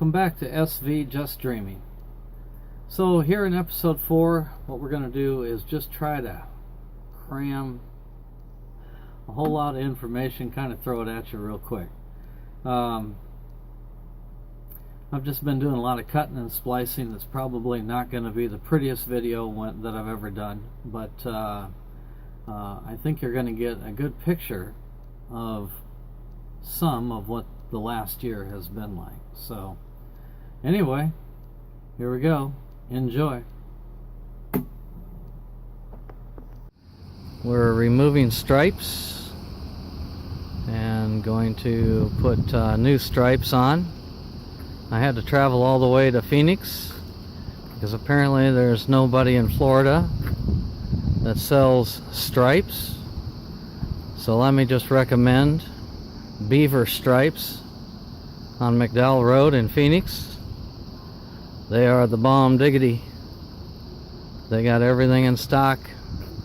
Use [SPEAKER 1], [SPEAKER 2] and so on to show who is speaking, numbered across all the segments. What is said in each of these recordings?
[SPEAKER 1] Welcome back to SV Jus Dreaming. So here in episode 4, what we're going to do is just try to cram a whole lot of information, kind of throw it at you real quick. I've just been doing a lot of cutting and splicing. It's probably not going to be the prettiest video that I've ever done, but I think you're going to get a good picture of some of what the last year has been like. So anyway, here we go. Enjoy. We're removing stripes and going to put new stripes on. I had to travel all the way to Phoenix because apparently there's nobody in Florida that sells stripes. So let me just recommend Beaver Stripes on McDowell Road in Phoenix. They are the bomb diggity. They got everything in stock.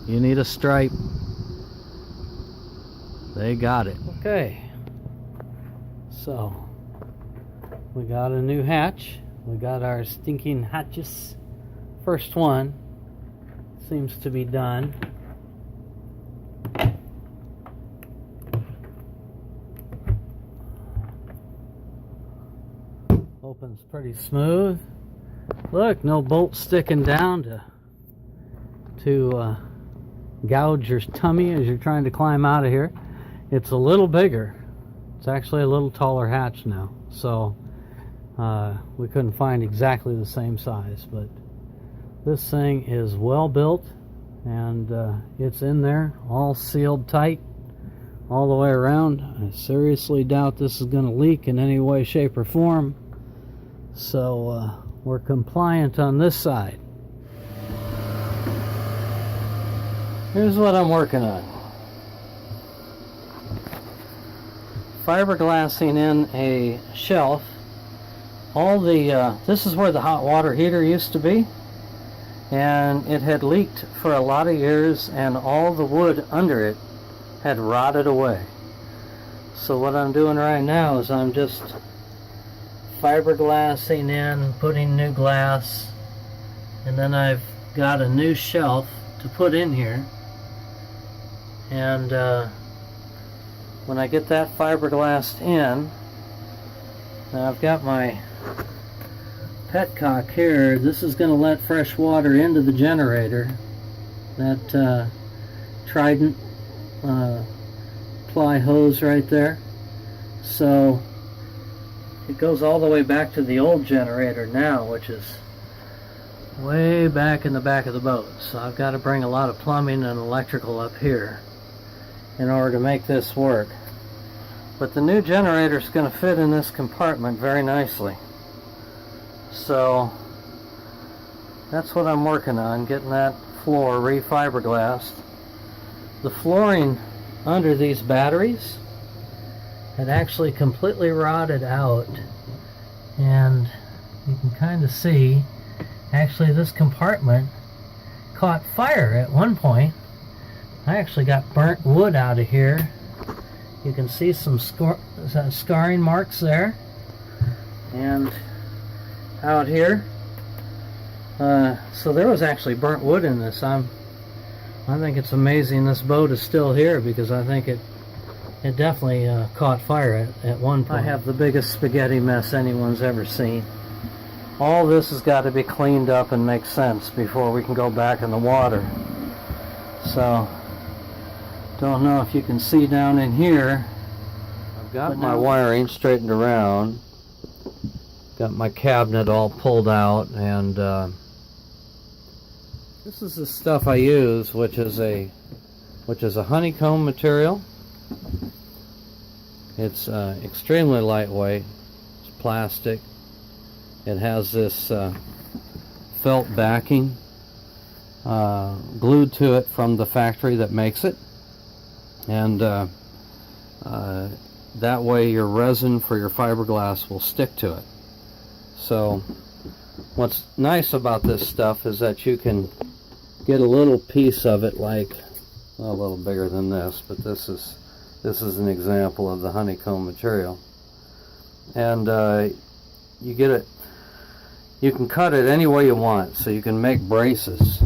[SPEAKER 1] You need a stripe, they got it. Okay, so we got a new hatch. We got our stinking hatches. First one seems to be done. Opens pretty smooth. Look, no bolt sticking down to gouge your tummy as you're trying to climb out of here. It's a little bigger. It's actually a little taller hatch now, so we couldn't find exactly the same size, but this thing is well built, and it's in there all sealed tight all the way around. I seriously doubt this is going to leak in any way, shape, or form. So we're compliant on this side. Here's what I'm working on. Fiberglassing in a shelf. All the this is where the hot water heater used to be, and it had leaked for a lot of years, and all the wood under it had rotted away. So what I'm doing right now is I'm just fiberglassing in, putting new glass, and then I've got a new shelf to put in here. And when I get that fiberglassed in, now I've got my petcock here. This is going to let fresh water into the generator. That Trident ply hose right there. So it goes all the way back to the old generator now, which is way back in the back of the boat. So I've got to bring a lot of plumbing and electrical up here in order to make this work. But the new generator is going to fit in this compartment very nicely. So that's what I'm working on, getting that floor re-fiberglassed. The flooring under these batteries had actually completely rotted out, and you can kind of see actually this compartment caught fire at one point. I actually got burnt wood out of here. You can see some scarring marks there, and out here. So there was actually burnt wood in this. I think it's amazing this boat is still here, because I think it definitely caught fire at one point. I have the biggest spaghetti mess anyone's ever seen. All this has got to be cleaned up and make sense before we can go back in the water. So don't know if you can see down in here. I've got my wiring straightened around, got my cabinet all pulled out, and this is the stuff I use, which is a honeycomb material. It's extremely lightweight. It's plastic. It has this felt backing glued to it from the factory that makes it, and that way your resin for your fiberglass will stick to it. So what's nice about this stuff is that you can get a little piece of it, like a little bigger than this, but this is an example of the honeycomb material, and you get it, you can cut it any way you want, so you can make braces.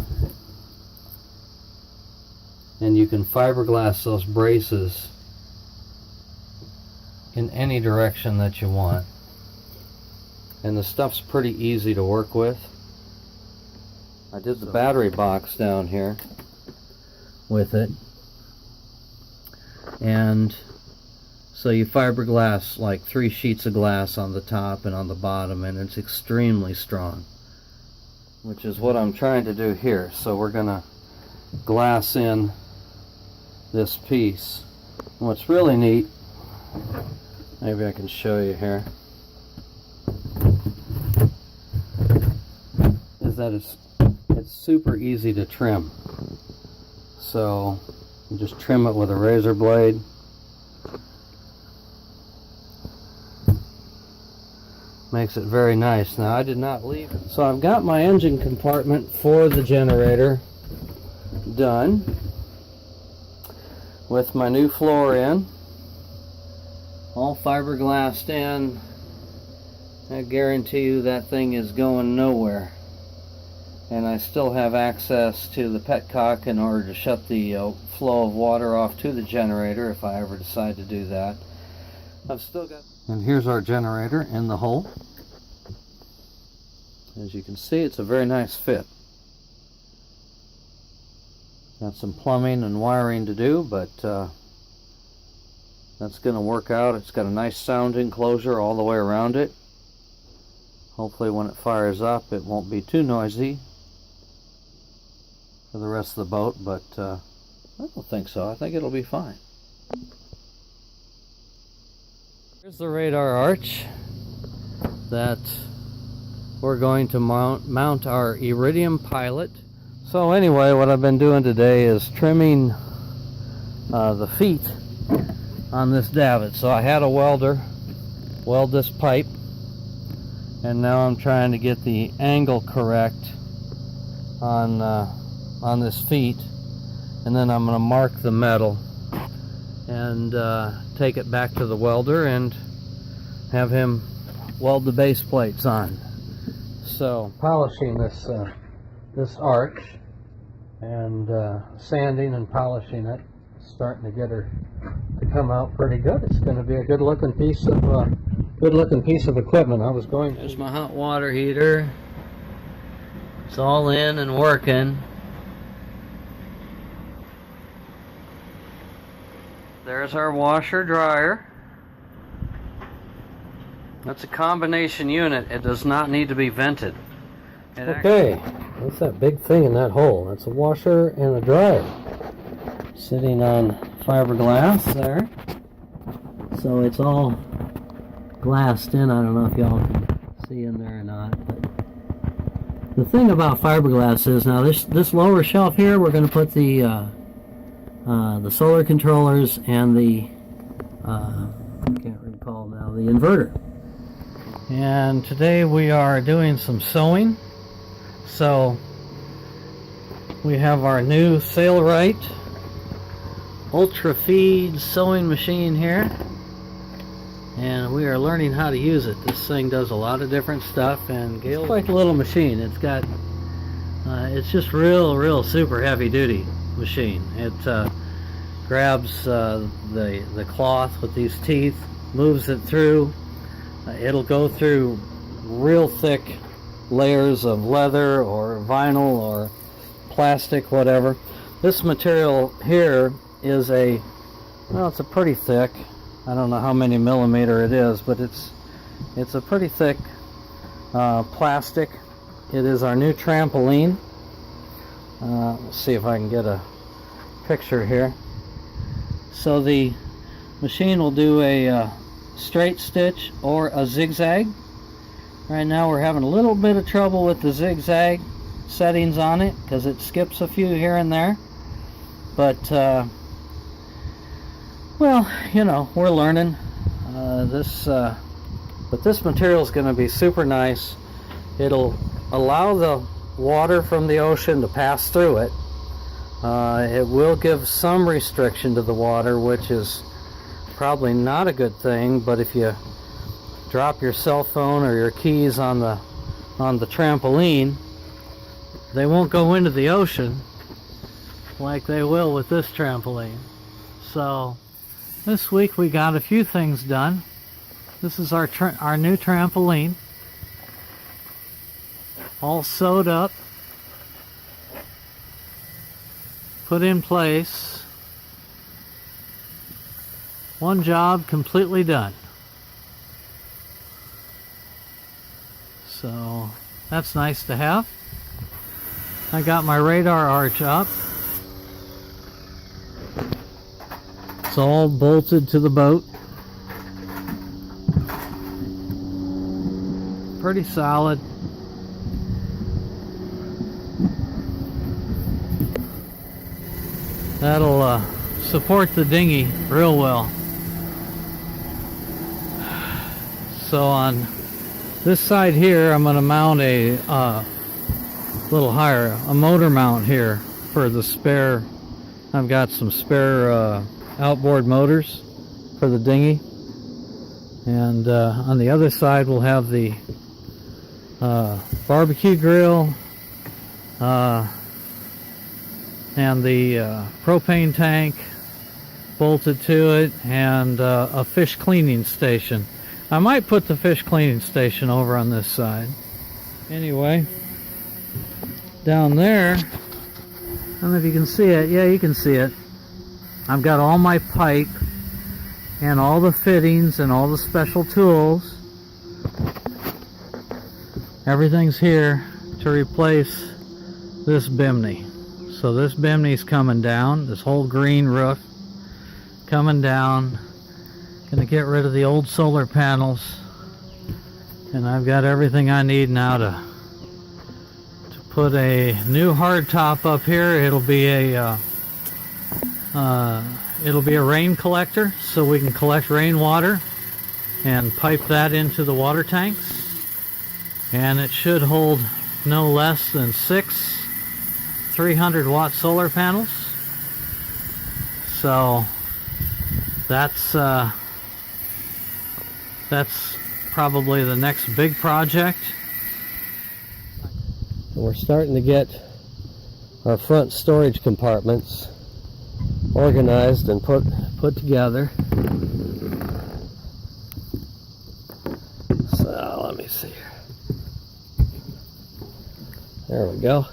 [SPEAKER 1] And you can fiberglass those braces in any direction that you want. And the stuff's pretty easy to work with. I did the battery box down here with it. And so you fiberglass like 3 sheets of glass on the top and on the bottom, and it's extremely strong, which is what I'm trying to do here. So we're gonna glass in this piece. And what's really neat, maybe I can show you here, is that it's super easy to trim. So you just trim it with a razor blade. Makes it very nice. Now I did not leave it. So I've got my engine compartment for the generator done with my new floor in, all fiberglassed in. I guarantee you that thing is going nowhere. And I still have access to the petcock in order to shut the flow of water off to the generator if I ever decide to do that. I've still got... And here's our generator in the hole. As you can see, it's a very nice fit. Got some plumbing and wiring to do, but that's going to work out. It's got a nice sound enclosure all the way around it. Hopefully when it fires up it won't be too noisy for the rest of the boat, but I don't think so. I think it'll be fine. Here's the radar arch that we're going to mount our Iridium Pilot. So anyway, what I've been doing today is trimming the feet on this davit. So I had a welder weld this pipe, and now I'm trying to get the angle correct on this feet, and then I'm going to mark the metal and take it back to the welder and have him weld the base plates on. So polishing this arch and sanding and polishing it, starting to get her to come out pretty good. It's going to be a good looking piece of equipment. There's my hot water heater. It's all in and working. There's our washer dryer. That's a combination unit. It does not need to be vented. Okay, what's that big thing in that hole? That's a washer and a dryer sitting on fiberglass there. So it's all glassed in. I don't know if y'all can see in there or not. But the thing about fiberglass is, now this lower shelf here, we're going to put the solar controllers and the I can't recall now, the inverter. And today we are doing some sewing. So we have our new Sailrite Ultra Feed sewing machine here, and we are learning how to use it. This thing does a lot of different stuff, and it's quite a little machine. It's got it's just real super heavy duty machine. It grabs the cloth with these teeth, moves it through. It'll go through real thick layers of leather or vinyl or plastic, whatever. This material here is it's a pretty thick, I don't know how many millimeter it is, but it's a pretty thick plastic. It is our new trampoline. Let's see if I can get a picture here. So the machine will do a straight stitch or a zigzag. Right now we're having a little bit of trouble with the zigzag settings on it because it skips a few here and there, but well, you know, we're learning. But this material is going to be super nice. It'll allow the water from the ocean to pass through it. It will give some restriction to the water, which is probably not a good thing, but if you drop your cell phone or your keys on the trampoline, they won't go into the ocean like they will with this trampoline. So this week we got a few things done. This is our new trampoline, all sewed up, put in place. One job completely done. So that's nice to have. I got my radar arch up. It's all bolted to the boat. Pretty solid. That'll support the dinghy real well. So on this side here, I'm going to mount a little higher, a motor mount here for the spare. I've got some spare outboard motors for the dinghy, and on the other side we'll have the barbecue grill and the propane tank bolted to it, and a fish cleaning station. I might put the fish cleaning station over on this side. Anyway, down there, I don't know if you can see it. Yeah, you can see it. I've got all my pipe and all the fittings and all the special tools. Everything's here to replace this bimney. So this bimney's coming down, this whole green roof coming down. Gonna get rid of the old solar panels, and I've got everything I need now to put a new hard top up here. It'll be a rain collector, so we can collect rainwater and pipe that into the water tanks, and it should hold no less than 6 300-watt solar panels. So that's probably the next big project. We're starting to get our front storage compartments organized and put together. So let me see here. There we go.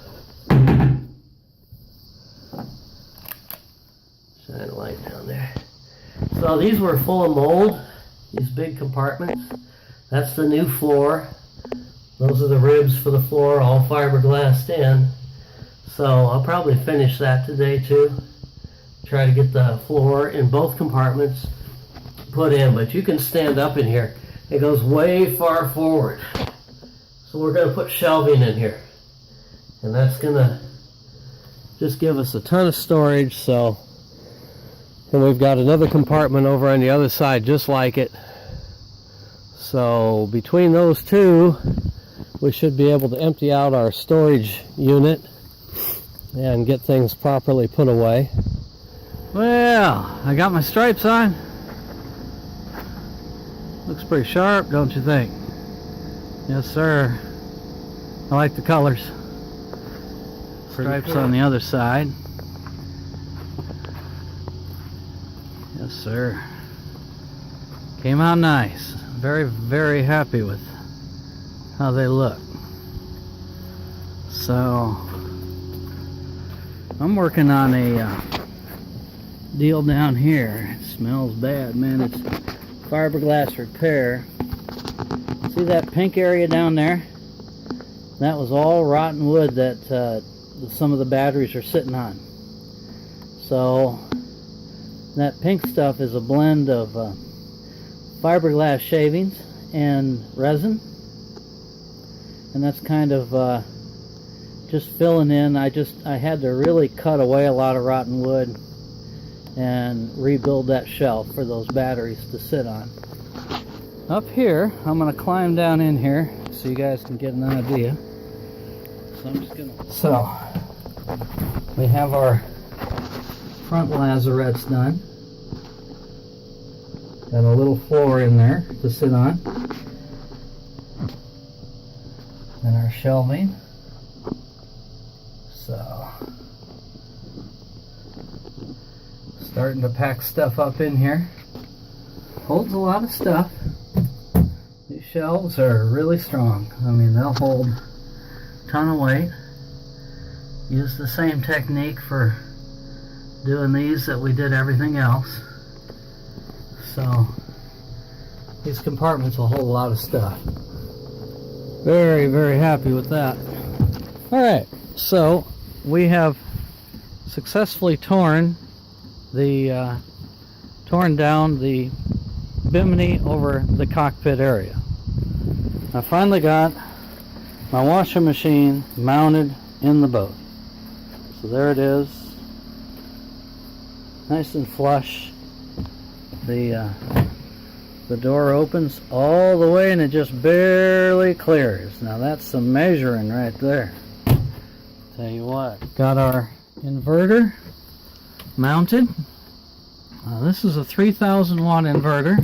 [SPEAKER 1] Shine a light down there. So these were full of mold, these big compartments. That's the new floor. Those are the ribs for the floor, all fiberglassed in. So I'll probably finish that today too. Try to get the floor in both compartments put in, but you can stand up in here. It goes way far forward. So we're going to put shelving in here, and that's going to just give us a ton of storage. So, and we've got another compartment over on the other side just like it. So between those two, we should be able to empty out our storage unit and get things properly put away. Well, I got my stripes on. Looks pretty sharp, don't you think? Yes, sir. I like the colors. Stripes on the other side. Yes, sir. Came out nice. Very, very happy with how they look. So, I'm working on a deal down here. It smells bad, man. It's fiberglass repair. See that pink area down there? That was all rotten wood that some of the batteries are sitting on. So that pink stuff is a blend of fiberglass shavings and resin, and that's kind of just filling in. I had to really cut away a lot of rotten wood and rebuild that shelf for those batteries to sit on. Up here, I'm going to climb down in here so you guys can get an idea. So I'm just going to... So, we have our front lazarettes done. Got a little floor in there to sit on. shelving. So, starting to pack stuff up in here. Holds a lot of stuff. These shelves are really strong. I mean, they'll hold a ton of weight. Use the same technique for doing these that we did everything else. So, these compartments will hold a lot of stuff. Very, very happy with that. Alright, so we have successfully torn down the bimini over the cockpit area. I finally got my washing machine mounted in the boat. So there it is, nice and flush. The door opens all the way and it just barely clears. Now that's some measuring right there. Tell you what, got our inverter mounted. This is a 3,000 watt inverter.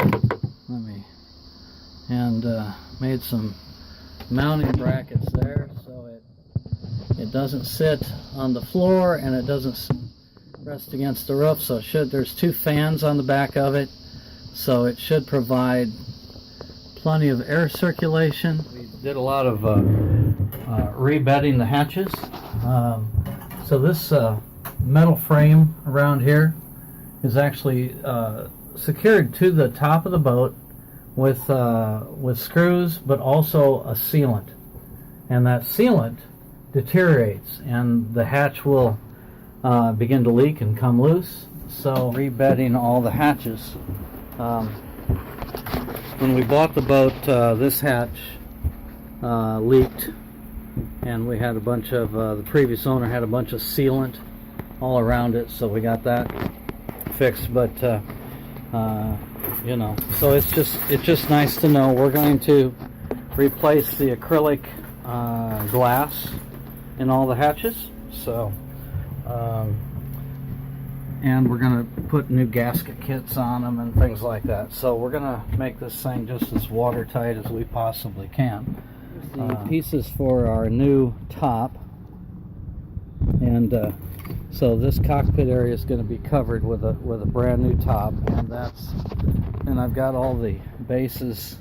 [SPEAKER 1] Made some mounting brackets there so it doesn't sit on the floor and it doesn't rest against the roof. So there's 2 fans on the back of it, so it should provide plenty of air circulation. We did a lot of rebedding the hatches. So this metal frame around here is actually secured to the top of the boat with screws, but also a sealant, and that sealant deteriorates and the hatch will begin to leak and come loose. So rebedding all the hatches. When we bought the boat, this hatch leaked, and we had a bunch of the previous owner had a bunch of sealant all around it, so we got that fixed. But you know, so it's just nice to know we're going to replace the acrylic glass in all the hatches. So and we're going to put new gasket kits on them and things like that. So we're going to make this thing just as watertight as we possibly can. The pieces for our new top, and so this cockpit area is going to be covered with a brand new top, and I've got all the bases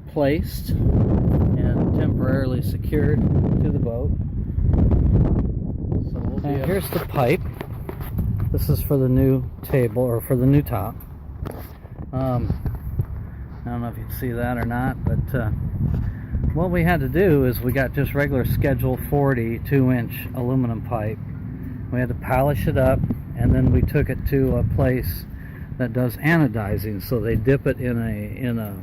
[SPEAKER 1] placed and temporarily secured to the boat. So and here's the pipe. This is for the new table, or for the new top. I don't know if you can see that or not, but what we had to do is we got just regular Schedule 40 2-inch aluminum pipe. We had to polish it up, and then we took it to a place that does anodizing. So they dip it in a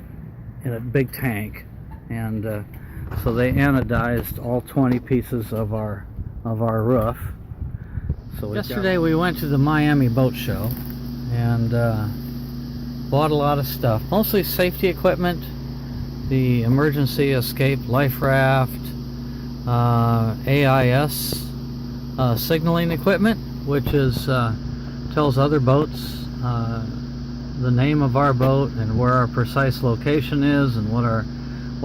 [SPEAKER 1] big tank, and so they anodized all 20 pieces of our roof. So yesterday we went to the Miami Boat Show and bought a lot of stuff, mostly safety equipment, the emergency escape life raft, AIS signaling equipment, which is tells other boats the name of our boat and where our precise location is and what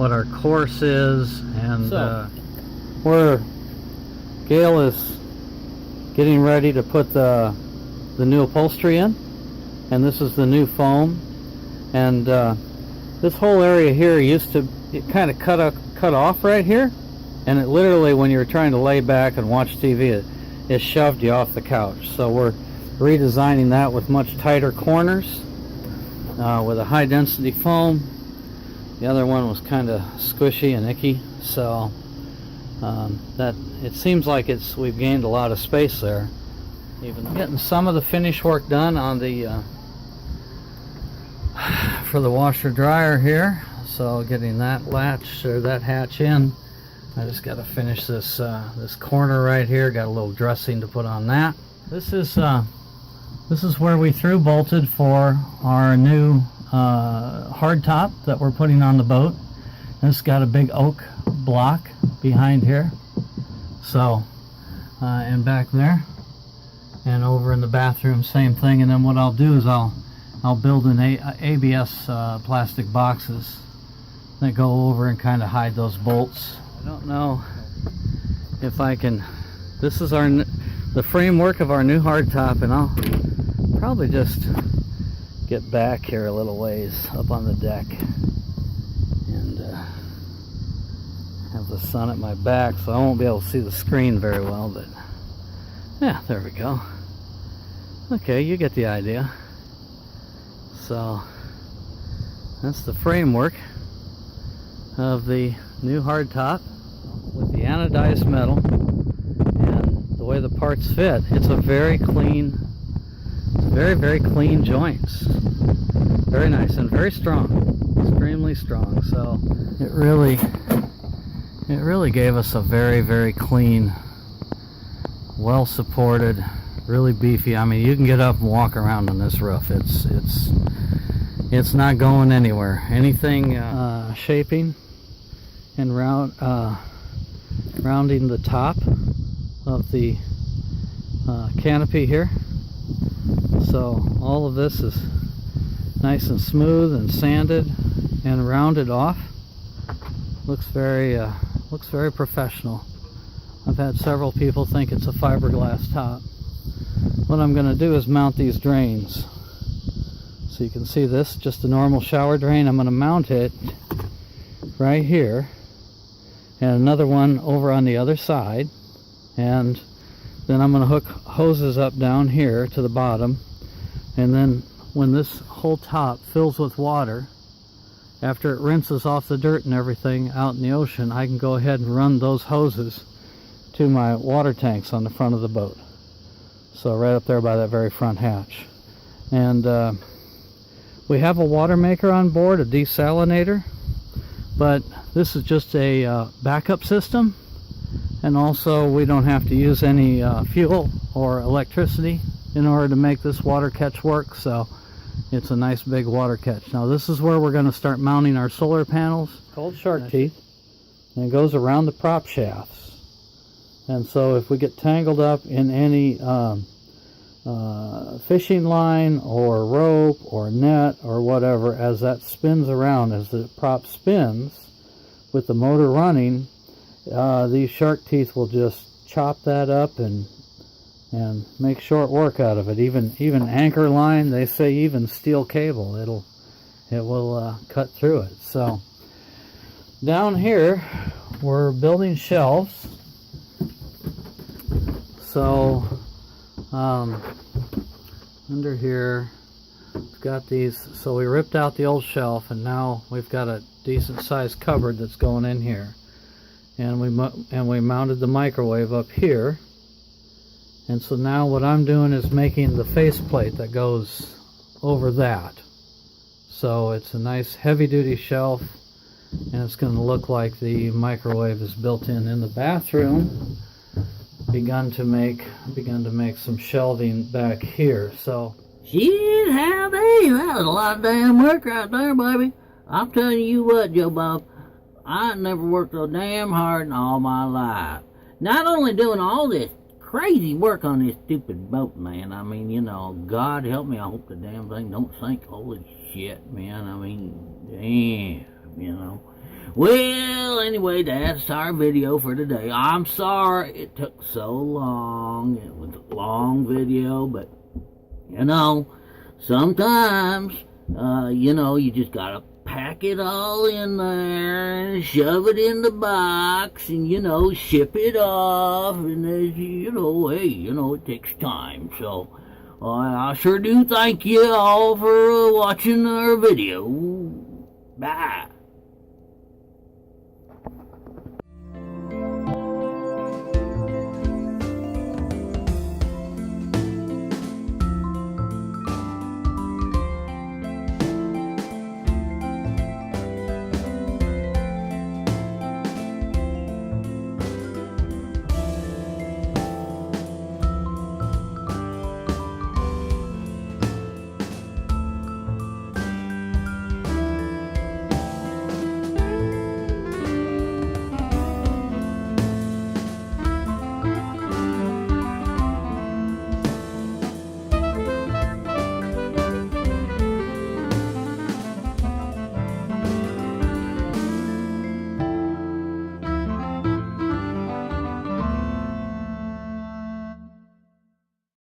[SPEAKER 1] our course is. And so, where Gail is getting ready to put the new upholstery in, and this is the new foam, and this whole area here used to kind of cut off right here, and it literally, when you were trying to lay back and watch TV, it shoved you off the couch. So we're redesigning that with much tighter corners, with a high density foam. The other one was kind of squishy and icky, so that it seems like we've gained a lot of space there. Even getting some of the finish work done on the for the washer dryer here, so getting that latch or that hatch in. I just got to finish this this corner right here. Got a little dressing to put on that. This is where we through bolted for our new hardtop that we're putting on the boat. And it's got a big oak block behind here. So and back there, and over in the bathroom, same thing. And then what I'll do is I'll build an ABS plastic boxes that go over and kind of hide those bolts. I don't know if I can. This is the framework of our new hardtop, and I'll probably just get back here a little ways up on the deck and have the sun at my back, so I won't be able to see the screen very well, but yeah, there we go. Okay, you get the idea. So that's the framework of the new hardtop with the anodized metal and the way the parts fit. It's a very clean, very clean joints. Very nice and very strong, extremely strong. So it really gave us a very clean, well supported, really beefy. I mean, you can get up and walk around on this roof. It's not going anywhere. Anything shaping and rounding the top of the canopy here. So all of this is nice and smooth and sanded and rounded off. Looks very professional. I've had several people think it's a fiberglass top. What I'm going to do is mount these drains. So you can see this, just a normal shower drain. I'm going to mount it right here, and another one over on the other side, and then I'm going to hook hoses up down here to the bottom, and then when this whole top fills with water, after it rinses off the dirt and everything out in the ocean, I can go ahead and run those hoses to my water tanks on the front of the boat. So right up there by that very front hatch. And we have a water maker on board, a desalinator, but this is just a backup system, and also we don't have to use any fuel or electricity in order to make this water catch work, so it's a nice big water catch. Now this is where we're going to start mounting our solar panels, called shark teeth, and it goes around the prop shafts. And so if we get tangled up in any fishing line or rope or net or whatever, as that spins around, as the prop spins with the motor running, these shark teeth will just chop that up and make short work out of it. Even anchor line, they say, even steel cable, it will cut through it. So down here we're building shelves. So under here we've got these. So we ripped out the old shelf, and now we've got a decent sized cupboard that's going in here, and we mounted the microwave up here. And so now what I'm doing is making the faceplate that goes over that. So it's a nice heavy-duty shelf, and it's going to look like the microwave is built in the bathroom. Begun to make some shelving back here. So
[SPEAKER 2] shit, howdy, that was a lot of damn work right there, baby. I'm telling you what, Joe Bob, I ain't never worked so damn hard in all my life. Not only doing all this crazy work on this stupid boat, man. I mean, you know, God help me, I hope the damn thing don't sink. Holy shit, man. I mean, damn, you know. Well, anyway, that's our video for today. I'm sorry it took so long. It was a long video, but, you know, sometimes, you know, you just gotta pack it all in there and shove it in the box and, you know, ship it off. And, you know, hey, you know, it takes time. So, I sure do thank you all for watching our video. Bye.